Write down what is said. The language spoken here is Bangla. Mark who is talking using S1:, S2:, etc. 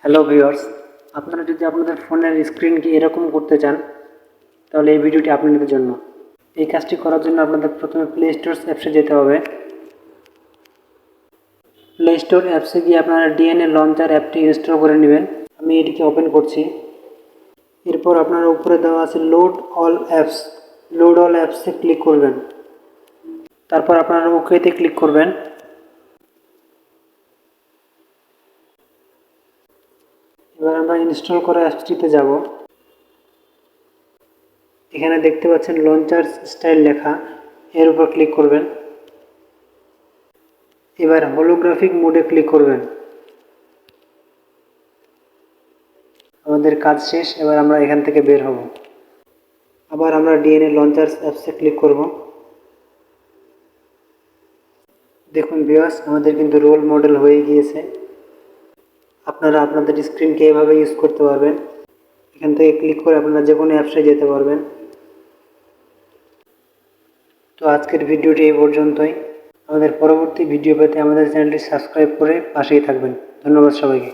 S1: হ্যালো ভিউয়ার্স, আপনারা যদি আপনাদের ফোনের স্ক্রিনকে এরকম করতে চান তাহলে এই ভিডিওটি আপনাদের জন্য। এই কাজটি করার জন্য আপনাদের প্রথমে প্লে স্টোর অ্যাপসে যেতে হবে। প্লে স্টোর অ্যাপসে গিয়ে আপনারা ডিএনএ লঞ্চার অ্যাপটি ইনস্টল করে নেবেন। আমি এটিকে ওপেন করছি। এরপর আপনার উপরে দেওয়া আছে লোড অল অ্যাপসে ক্লিক করবেন। তারপর আপনারা ওকেতে ক্লিক করবেন। এবার আমরা ইনস্টল করা অ্যাপসটিতে যাব। এখানে দেখতে পাচ্ছেন লঞ্চার স্টাইল লেখা, এর উপর ক্লিক করবেন। এবার হোলোগ্রাফিক মোডে ক্লিক করবেন। আমাদের কাজ শেষ, এবার আমরা এখান থেকে বের হব। আবার আমরা ডিএনএ লঞ্চার অ্যাপসে ক্লিক করব। দেখুন ভিউয়ার্স, আমাদের কিন্তু রোল মডেল হয়ে গিয়েছে। আপনারা আপনাদের স্ক্রিনকে এভাবে ইউজ করতে পারবেন। এখান থেকে ক্লিক করে আপনারা যে কোনো অ্যাপসে যেতে পারবেন। তো আজকের ভিডিওটি এই পর্যন্তই। আমাদের পরবর্তী ভিডিও পেতে আমাদের চ্যানেলটি সাবস্ক্রাইব করে পাশেই থাকবেন। ধন্যবাদ সবাইকে।